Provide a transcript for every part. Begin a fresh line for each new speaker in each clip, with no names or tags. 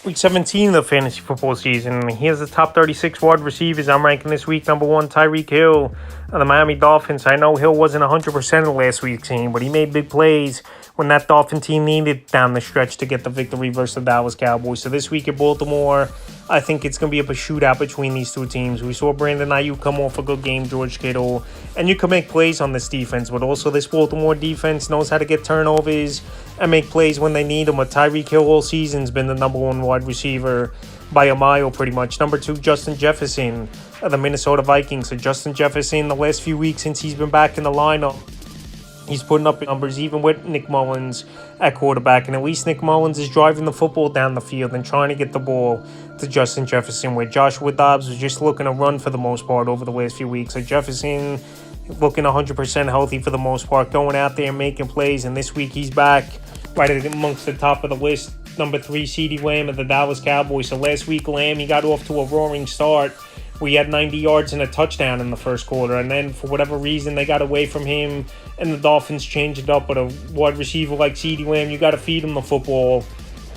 Week 17 of the fantasy football season. Here's the top 36 wide receivers I'm ranking this week. Number 1, Tyreek Hill of the Miami Dolphins. I know Hill wasn't 100% of last week's team, but he made big plays when that Dolphin team needed down the stretch to get the victory versus the Dallas Cowboys. So this week at Baltimore, I think it's going to be a shootout between these two teams. We saw Brandon Ayuk come off a good game, George Kittle, and you can make plays on this defense, but also this Baltimore defense knows how to get turnovers and make plays when they need them. But Tyreek Hill all season's been the number 1 wide receiver by a mile pretty much. Number 2, Justin Jefferson of the Minnesota Vikings. So Justin Jefferson, the last few weeks since he's been back in the lineup, he's putting up numbers even with Nick Mullins at quarterback. And at least Nick Mullins is driving the football down the field and trying to get the ball to Justin Jefferson, where Joshua Dobbs was just looking to run for the most part over the last few weeks. So Jefferson looking 100% healthy for the most part, going out there and making plays. And this week he's back right amongst the top of the list. Number 3, CeeDee Lamb of the Dallas Cowboys. So last week, Lamb, he got off to a roaring start. We had 90 yards and a touchdown in the first quarter. And then for whatever reason, they got away from him and the Dolphins changed it up. But a wide receiver like CeeDee Lamb, you got to feed him the football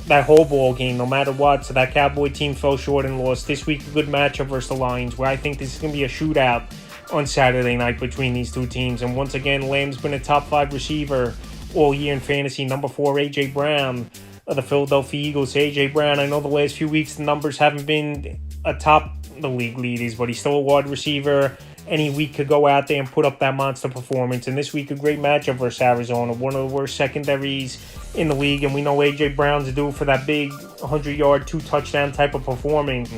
that whole ball game, no matter what. So that Cowboy team fell short and lost. This week, a good matchup versus the Lions, where I think this is going to be a shootout on Saturday night between these two teams. And once again, Lamb's been a top 5 receiver all year in fantasy. Number 4, A.J. Brown of the Philadelphia Eagles. A.J. Brown, I know the last few weeks the numbers haven't been atop the league leaders, but he's still a wide receiver. Any week could go out there and put up that monster performance. And this week, a great matchup versus Arizona, one of the worst secondaries in the league. And we know A.J. Brown's due for that big 100-yard, 2-touchdown type of performance.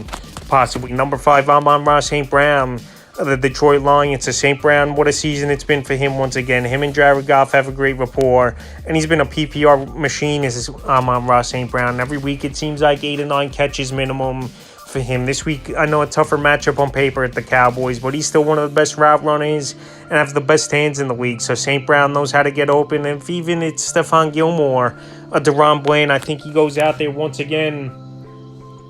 Possibly. Number 5, Amon-Ra St. Brown of the Detroit Lions. So St. Brown, what a season it's been for him once again. Him and Jared Goff have a great rapport, and he's been a PPR machine as Amon-Ra St. Brown. Every week it seems like 8 to 9 catches minimum for him. This week, I know a tougher matchup on paper at the Cowboys, but he's still one of the best route runners and have the best hands in the league. So St. Brown knows how to get open. And if even it's Stephon Gilmore or DaRon Bland, I think he goes out there once again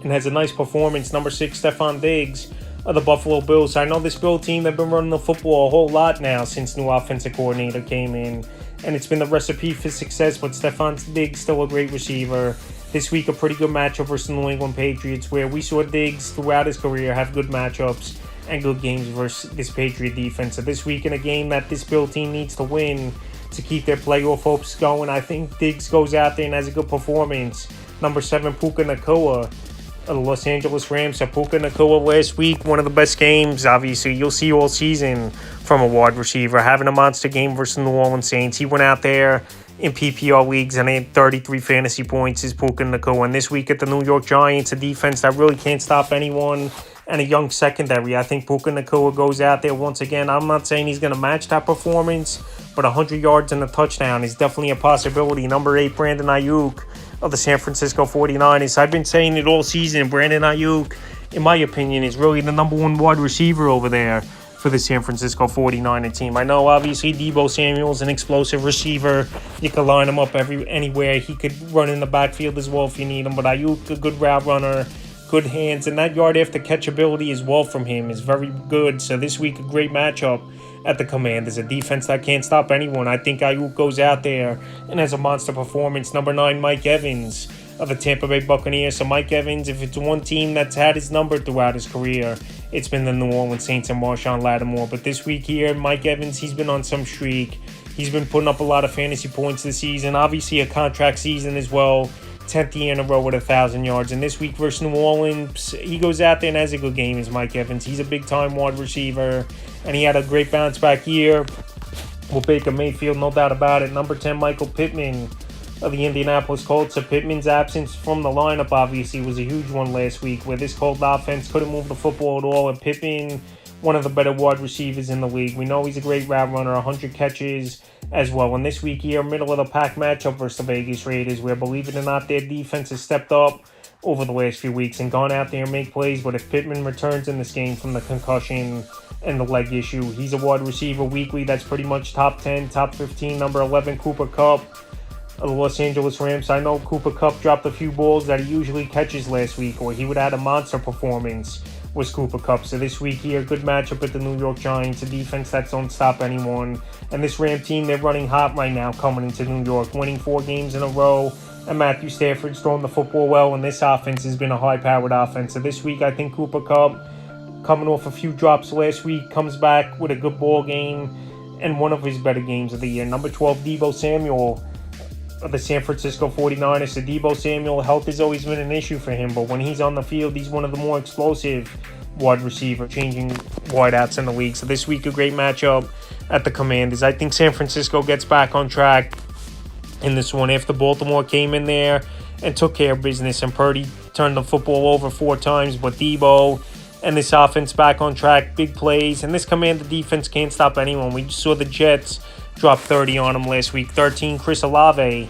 and has a nice performance. Number 6, Stephon Diggs of the Buffalo Bills. I know this Bill team, they've been running the football a whole lot now since new offensive coordinator came in, and it's been the recipe for success. But Stephon Diggs still a great receiver. This week, a pretty good matchup versus the New England Patriots, where we saw Diggs throughout his career have good matchups and good games versus this Patriot defense. So this week, in a game that this Bill team needs to win to keep their playoff hopes going, I think Diggs goes out there and has a good performance. Number 7, Puka Nacua of the Los Angeles Rams. So Puka Nacua last week, one of the best games, obviously, you'll see all season from a wide receiver, having a monster game versus the New Orleans Saints. He went out there in PPR leagues and he had 33 fantasy points is Puka Nacua. And this week at the New York Giants, a defense that really can't stop anyone and a young secondary, I think Puka Nacua goes out there once again. I'm not saying he's going to match that performance, but 100 yards and a touchdown is definitely a possibility. Number 8, Brandon Ayuk of the San Francisco 49ers. I've been saying it all season. Brandon Ayuk, in my opinion, is really the number 1 wide receiver over there for the San Francisco 49er team. I know, obviously, Deebo Samuel's an explosive receiver. You can line him up anywhere. He could run in the backfield as well if you need him. But Ayuk, a good route runner, good hands, and that yard after catch ability as well from him is very good. So this week, a great matchup at the Commanders, a defense that can't stop anyone. I think Ayuk goes out there and has a monster performance. Number 9, Mike Evans of the Tampa Bay Buccaneers. So Mike Evans, if it's one team that's had his number throughout his career, it's been the New Orleans Saints and Marshawn Lattimore. But this week here, Mike Evans, he's been on some streak. He's been putting up a lot of fantasy points this season. Obviously a contract season as well. 10th year in a row with 1,000 yards. And this week versus New Orleans, he goes out there and has a good game as Mike Evans. He's a big-time wide receiver, and he had a great bounce-back year with Baker Mayfield, no doubt about it. Number 10, Michael Pittman of the Indianapolis Colts. So Pittman's absence from the lineup, obviously, was a huge one last week, where this Colt offense couldn't move the football at all, and Pittman, one of the better wide receivers in the league. We know he's a great route runner, 100 catches as well. And this week here, middle of the pack matchup versus the Vegas Raiders, where, believe it or not, their defense has stepped up over the last few weeks and gone out there and make plays. But if Pittman returns in this game from the concussion and the leg issue, he's a wide receiver weekly that's pretty much top 10, top 15. Number 11, Cooper Kupp of the Los Angeles Rams. I know Cooper Kupp dropped a few balls that he usually catches last week, or he would add a monster performance was Cooper Kupp. So this week here, good matchup with the New York Giants, a defense that don't stop anyone. And this Ram team, they're running hot right now coming into New York, winning 4 games in a row. and Matthew Stafford's throwing the football well, and this offense has been a high-powered offense. So this week, I think Cooper Kupp, coming off a few drops last week, comes back with a good ball game and one of his better games of the year. Number 12, Deebo Samuel of the San Francisco 49ers. So Deebo Samuel, health has always been an issue for him, but when he's on the field, he's one of the more explosive wide receiver, changing wideouts in the league. So this week, a great matchup at the Commanders. I think San Francisco gets back on track in this one after Baltimore came in there and took care of business, and Purdy turned the football over 4 times, but Deebo and this offense back on track, big plays, and this Commander defense can't stop anyone. We just saw the Jets drop 30 on them last week. 13, Chris Olave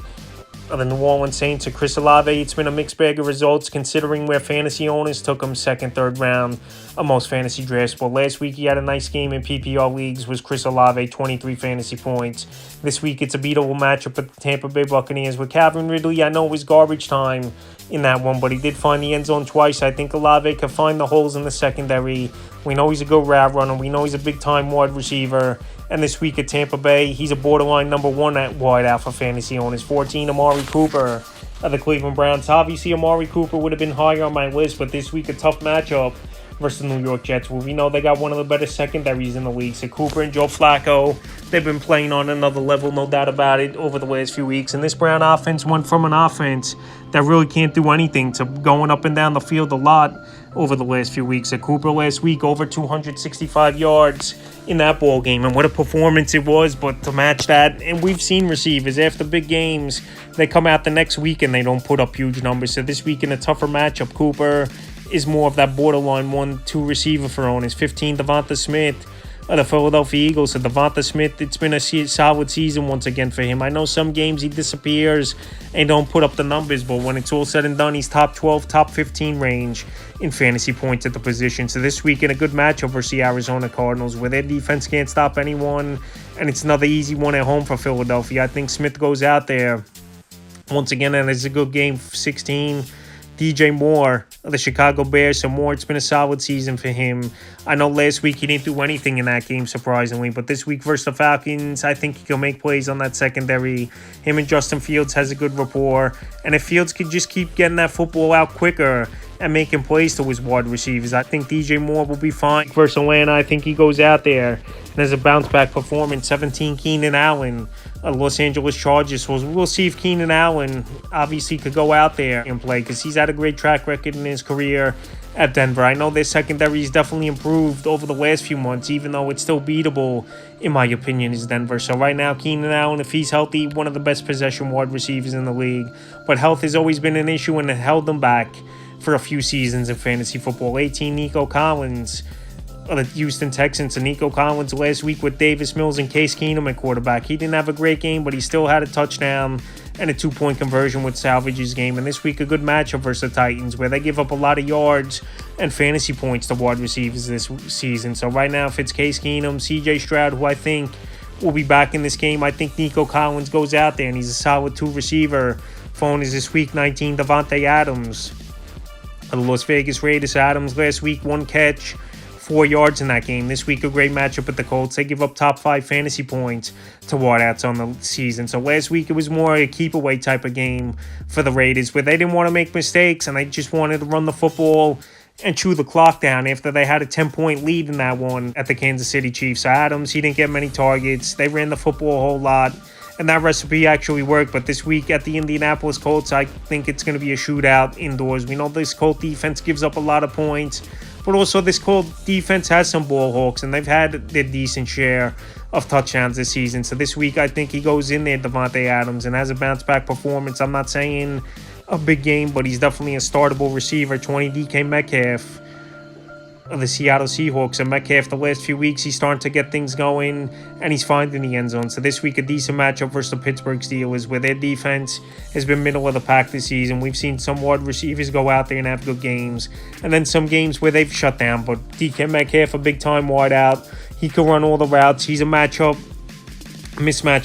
of the New Orleans Saints. So Chris Olave, it's been a mixed bag of results considering where fantasy owners took him second, third round of most fantasy drafts. But last week he had a nice game in PPR leagues, was Chris Olave, 23 fantasy points. This week it's a beatable matchup with the Tampa Bay Buccaneers with Calvin Ridley. I know it was garbage time in that one, but he did find the end zone twice. I think Olave could find the holes in the secondary. We know he's a good route runner. We know he's a big-time wide receiver. And this week at Tampa Bay, he's a borderline number 1 at wide out for fantasy owners. 14, Amari Cooper of the Cleveland Browns. Obviously, Amari Cooper would have been higher on my list, but this week a tough matchup versus the New York Jets, where we know they got one of the better secondaries in the league. So Cooper and Joe Flacco, they've been playing on another level, no doubt about it, over the last few weeks. And this Brown offense went from an offense that really can't do anything to going up and down the field a lot over the last few weeks. So Cooper last week, over 265 yards in that ball game, and what a performance it was. But to match that, and we've seen receivers after big games, they come out the next week and they don't put up huge numbers. So this week in a tougher matchup, Cooper is more of that borderline 1-2 receiver for owners. 15, Devonta Smith of the Philadelphia Eagles. So Devonta Smith, it's been a solid season once again for him. I know some games he disappears and don't put up the numbers, but when it's all said and done, he's top 12, top 15 range in fantasy points at the position. So this week in a good matchup versus the Arizona Cardinals, where their defense can't stop anyone, and it's another easy one at home for Philadelphia. I think Smith goes out there once again, and it's a good game. 16, DJ Moore of the Chicago Bears. So Moore, it's been a solid season for him. I know last week he didn't do anything in that game, surprisingly, but this week versus the Falcons, I think he can make plays on that secondary. Him and Justin Fields has a good rapport, and if Fields could just keep getting that football out quicker and making plays to his wide receivers, I think DJ Moore will be fine. Versus Atlanta, I think he goes out there and has a bounce-back performance. 17, Keenan Allen of Los Angeles Chargers. So we'll see if Keenan Allen obviously could go out there and play, because he's had a great track record in his career at Denver. I know their secondary has definitely improved over the last few months, even though it's still beatable, in my opinion, is Denver. So right now, Keenan Allen, if he's healthy, one of the best possession wide receivers in the league. But health has always been an issue, and it held him back for a few seasons in fantasy football. 18, Nico Collins of the Houston Texans. And Nico Collins last week with Davis Mills and Case Keenum at quarterback. He didn't have a great game, but he still had a touchdown and a 2-point conversion with salvage his game. And this week, a good matchup versus the Titans, where they give up a lot of yards and fantasy points to wide receivers this season. So right now, if it's Case Keenum, CJ Stroud, who I think will be back in this game, I think Nico Collins goes out there and he's a solid 2 receiver. Phone is this week. 19, Davante Adams of the Las Vegas Raiders. Adams last week, 1 catch, 4 yards in that game. This week, a great matchup with the Colts. They give up top 5 fantasy points to wideouts on the season. So last week, it was more a keep-away type of game for the Raiders, where they didn't want to make mistakes and they just wanted to run the football and chew the clock down after they had a 10-point lead in that one at the Kansas City Chiefs. So Adams, he didn't get many targets. They ran the football a whole lot, and that recipe actually worked. But this week at the Indianapolis Colts, I think it's going to be a shootout indoors. We know this Colt defense gives up a lot of points, but also this Colt defense has some ball hawks, and they've had their decent share of touchdowns this season. So this week, I think he goes in there, Davante Adams, and has a bounce-back performance. I'm not saying a big game, but he's definitely a startable receiver. 20, DK Metcalf of the Seattle Seahawks. And Metcalf, the last few weeks, he's starting to get things going, and he's finding the end zone. So this week, a decent matchup versus the Pittsburgh Steelers, where their defense has been middle of the pack this season. We've seen some wide receivers go out there and have good games, and then some games where they've shut down. But DK Metcalf, a big-time wideout. He can run all the routes. He's a mismatch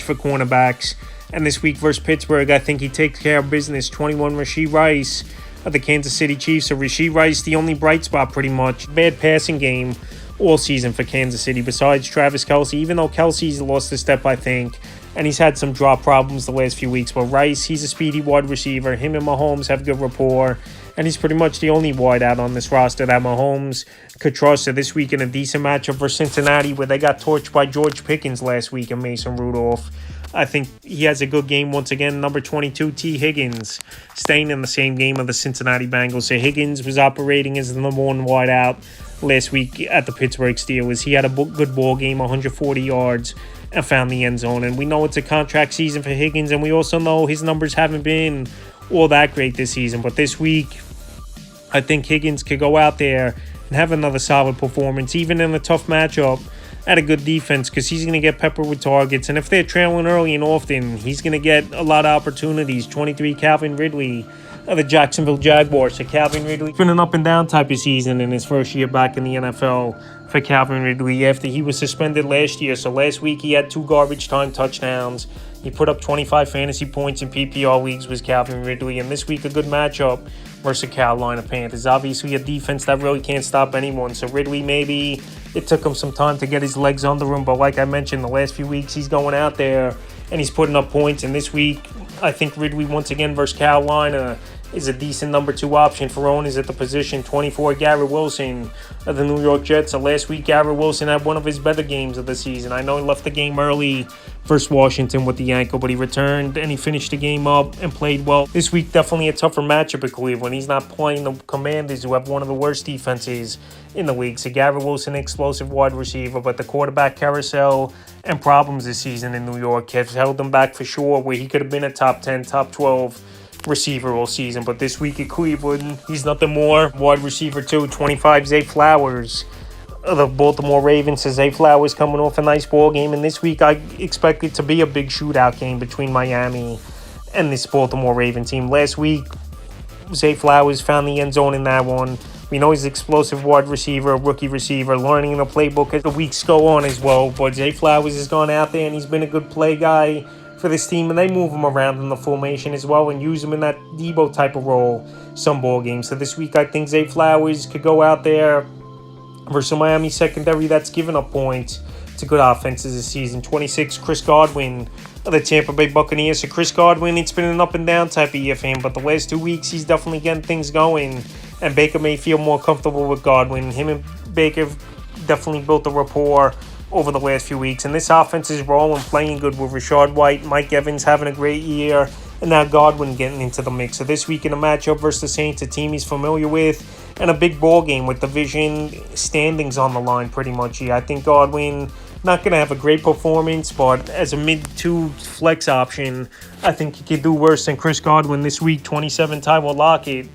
for cornerbacks. And this week versus Pittsburgh, I think he takes care of business. 21, Rashee Rice of the Kansas City Chiefs. So Rashee Rice, the only bright spot pretty much. Bad passing game all season for Kansas City besides Travis Kelce. Even though Kelce's lost a step, I think, and he's had some drop problems the last few weeks. But Rice, he's a speedy wide receiver. Him and Mahomes have good rapport, and he's pretty much the only wide out on this roster that Mahomes could trust. So this week in a decent matchup for Cincinnati, where they got torched by George Pickens last week and Mason Rudolph, I think he has a good game once again. Number 22, T. Higgins, staying in the same game of the Cincinnati Bengals. So Higgins was operating as the number one wide out last week at the Pittsburgh Steelers. He had a good ball game, 140 yards, and found the end zone. And we know it's a contract season for Higgins, and we also know his numbers haven't been all that great this season. But this week, I think Higgins could go out there and have another solid performance, even in a tough matchup, at a good defense, because he's going to get peppered with targets. And if they're trailing early and often, he's going to get a lot of opportunities. 23, Calvin Ridley of the Jacksonville Jaguars. So Calvin Ridley's been an up and down type of season in his first year back in the NFL for Calvin Ridley after he was suspended last year. So last week he had 2 garbage time touchdowns. He put up 25 fantasy points in PPR leagues with Calvin Ridley. And this week a good matchup versus Carolina Panthers. Obviously a defense that really can't stop anyone. So Ridley, maybe it took him some time to get his legs under him. But like I mentioned, the last few weeks he's going out there and he's putting up points. And this week I think Ridley once again versus Carolina is a decent number 2 option for owners at the position. 24, Garrett Wilson of the New York Jets. So last week, Garrett Wilson had one of his better games of the season. I know he left the game early versus Washington with the ankle, but he returned and he finished the game up and played well. This week, definitely a tougher matchup at Cleveland. He's not playing the Commanders, who have one of the worst defenses in the league. So Garrett Wilson, explosive wide receiver, but the quarterback carousel and problems this season in New York have held him back for sure, where he could have been a top 10, top 12 receiver all season. But this week at Cleveland, he's nothing more. Wide receiver 2, 25, Zay Flowers of the Baltimore Ravens. So Zay Flowers coming off a nice ball game, and this week I expect it to be a big shootout game between Miami and this Baltimore Ravens team. Last week, Zay Flowers found the end zone in that one. We know he's an explosive wide receiver, rookie receiver, learning the playbook as the weeks go on as well. But Zay Flowers has gone out there and he's been a good play guy for this team, and they move him around in the formation as well and use him in that Debo type of role some ball games. So this week I think Zay Flowers could go out there versus a Miami secondary that's given up points to good offenses this season. 26, Chris Godwin of the Tampa Bay Buccaneers. So Chris Godwin, it's been an up and down type of year for him, but the last 2 weeks he's definitely getting things going, and Baker may feel more comfortable with Godwin. Him and Baker definitely built a rapport over the last few weeks, and this offense is rolling, playing good with Rashad White, Mike Evans having a great year, and now Godwin getting into the mix. So this week in a matchup versus the Saints, a team he's familiar with, and a big ball game with division standings on the line pretty much here. I think Godwin not going to have a great performance, but as a mid-2 flex option, I think he could do worse than Chris Godwin this week. 27, Tyler Lockett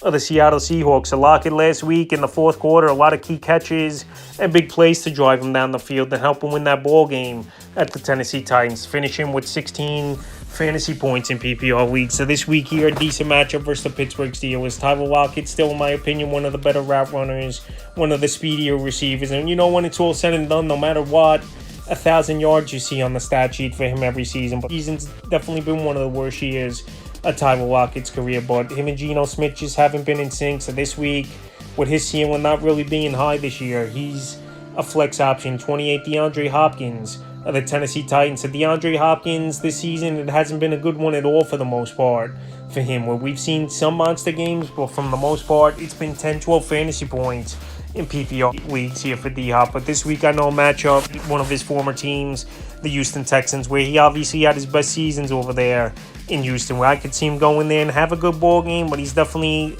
of the Seattle Seahawks. So Lockett last week in the fourth quarter, a lot of key catches and big plays to drive him down the field and help him win that ball game at the Tennessee Titans, finishing with 16 fantasy points in PPR leagues. So this week here, a decent matchup versus the Pittsburgh Steelers. Tyler Lockett, still in my opinion, one of the better route runners, one of the speedier receivers. And you know, when it's all said and done, no matter what, 1,000 yards you see on the stat sheet for him every season. But season's definitely been one of the worst years of Tyler Lockett's career. But him and Geno Smith just haven't been in sync. So this week, with his ceiling not really being high this year, he's a flex option. 28, DeAndre Hopkins of the Tennessee Titans. So DeAndre Hopkins this season, it hasn't been a good one at all for the most part for him, where we've seen some monster games, but from the most part, it's been 10, 12 fantasy points in PPR leagues here for D-Hop. But this week I know a matchup, one of his former teams, the Houston Texans, where he obviously had his best seasons over there in Houston, where I could see him go in there and have a good ball game, but he's definitely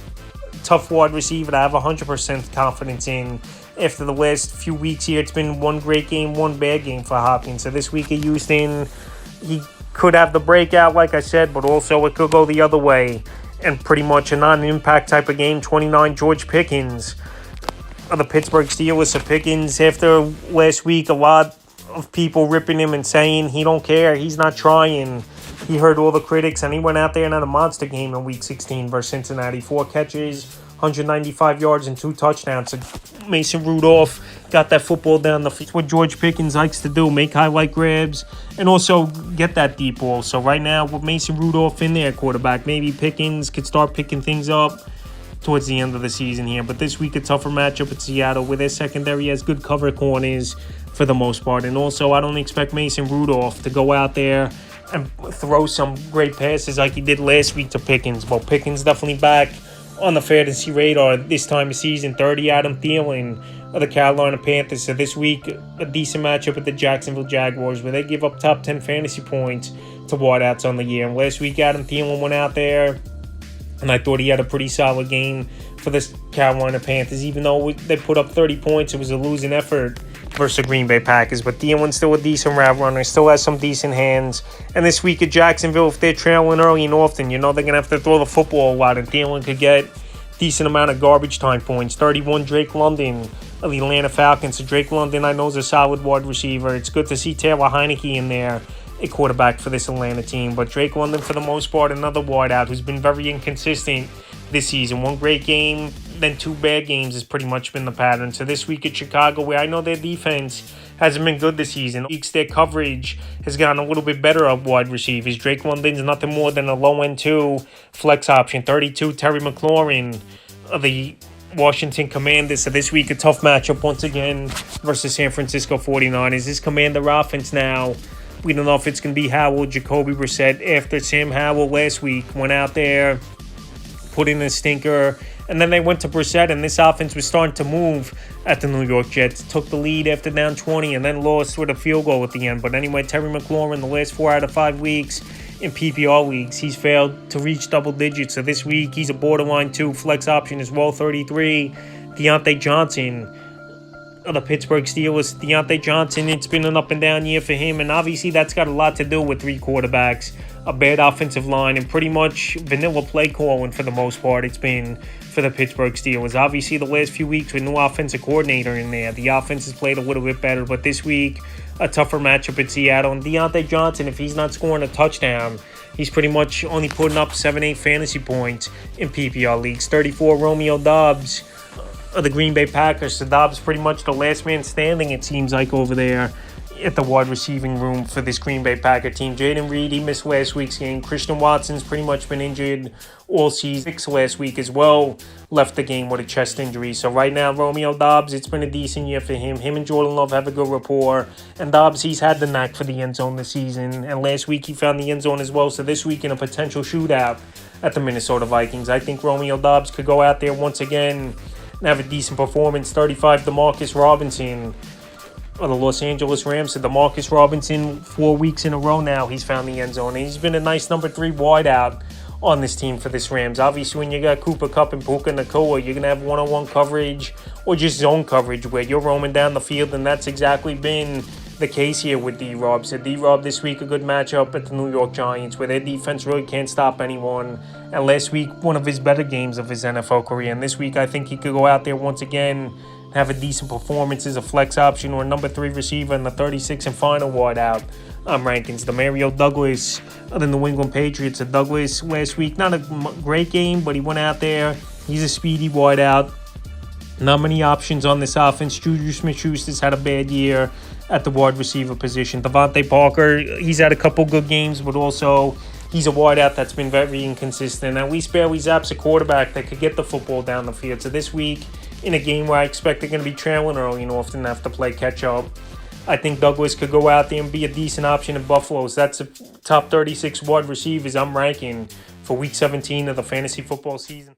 a tough wide receiver to have 100% confidence in. After the last few weeks here, it's been one great game, one bad game for Hopkins. So this week at Houston, he could have the breakout, like I said, but also it could go the other way. And pretty much a non-impact type of game. 29, George Pickens of the Pittsburgh Steelers. So Pickens, after last week, a lot of people ripping him and saying he don't care, he's not trying. He heard all the critics, and he went out there and had a monster game in Week 16 versus Cincinnati. 4 catches, 195 yards, and 2 touchdowns. So Mason Rudolph got that football down the field. That's what George Pickens likes to do, make highlight grabs and also get that deep ball. So right now, with Mason Rudolph in there, quarterback, maybe Pickens could start picking things up towards the end of the season here. But this week, a tougher matchup at Seattle, where their secondary has good cover corners for the most part. And also, I don't expect Mason Rudolph to go out there and throw some great passes like he did last week to Pickens. But Pickens definitely back on the fantasy radar this time of season. 30 Adam Thielen of the Carolina Panthers. So this week, a decent matchup with the Jacksonville Jaguars where they give up top 10 fantasy points to wideouts on the year. And last week, Adam Thielen went out there, and I thought he had a pretty solid game for the Carolina Panthers. Even though they put up 30 points, it was a losing effort versus the Green Bay Packers. But Thielen's still a decent route runner, still has some decent hands. And this week at Jacksonville, if they're trailing early and often, they're going to have to throw the football a lot. And Thielen could get decent amount of garbage time points. 31 Drake London of the Atlanta Falcons. So Drake London, I know, is a solid wide receiver. It's good to see Taylor Heineke in there, a quarterback for this Atlanta team. But Drake London, for the most part, another wideout who's been very inconsistent this season. One great game, then two bad games has pretty much been the pattern. So this week at Chicago, where I know their defense hasn't been good this season, their coverage has gotten a little bit better of wide receivers. Drake London's nothing more than a low-end 2 flex option. 32 Terry McLaurin of the Washington Commanders. So this week, a tough matchup once again versus San Francisco 49ers. This Commander offense now, we don't know if it's going to be Howell, Jacoby Brissett, after Sam Howell last week went out there, put in a stinker, and then they went to Brissett, and this offense was starting to move at the New York Jets. Took the lead after down 20 and then lost with a field goal at the end. But anyway, Terry McLaurin, the last 4 out of 5 weeks in PPR leagues, he's failed to reach double digits. So this week, he's a borderline 2 flex option as well. 33, Deontay Johnson of the Pittsburgh Steelers. Deontay Johnson, it's been an up and down year for him, and obviously that's got a lot to do with 3 quarterbacks, a bad offensive line, and pretty much vanilla play calling for the most part it's been for the Pittsburgh Steelers. Obviously, the last few weeks with new offensive coordinator in there, the offense has played a little bit better, but this week, a tougher matchup in Seattle. And Deontay Johnson, if he's not scoring a touchdown, he's pretty much only putting up 7-8 fantasy points in PPR leagues. 34 Romeo Doubs of the Green Bay Packers. So Dobbs pretty much the last man standing, it seems like, over there at the wide receiving room for this Green Bay Packer team. Jaden Reed, he missed last week's game. Christian Watson's pretty much been injured all season. Last week as well, left the game with a chest injury. So right now, Romeo Doubs, it's been a decent year for him. Him and Jordan Love have a good rapport. And Doubs, he's had the knack for the end zone this season. And last week, he found the end zone as well. So this week, in a potential shootout at the Minnesota Vikings, I think Romeo Doubs could go out there once again and have a decent performance. 35, DeMarcus Robinson of the Los Angeles Rams. So DeMarcus Robinson, 4 weeks in a row now, he's found the end zone. And he's been a nice number 3 wideout on this team for this Rams. Obviously, when you got Cooper Kupp and Puka Nacua, you're going to have one-on-one coverage or just zone coverage where you're roaming down the field, and that's exactly been the case here with D-Rob. So D-Rob this week, a good matchup at the New York Giants where their defense really can't stop anyone. And last week, one of his better games of his NFL career. And this week, I think he could go out there once again, have a decent performance as a flex option or a number 3 receiver in the 36 and final wideout rankings. Demario Douglas of the New England Patriots. So Douglas last week, not a great game, but he went out there. He's a speedy wideout. Not many options on this offense. Juju Smith-Schuster's had a bad year at the wide receiver position. Devontae Parker, he's had a couple good games, but also he's a wideout that's been very inconsistent. At least barely zaps a quarterback that could get the football down the field. So this week, in a game where I expect they're going to be trailing early and often have to play catch-up, I think Douglas could go out there and be a decent option in Buffalo. So that's the top 36 wide receivers I'm ranking for Week 17 of the fantasy football season.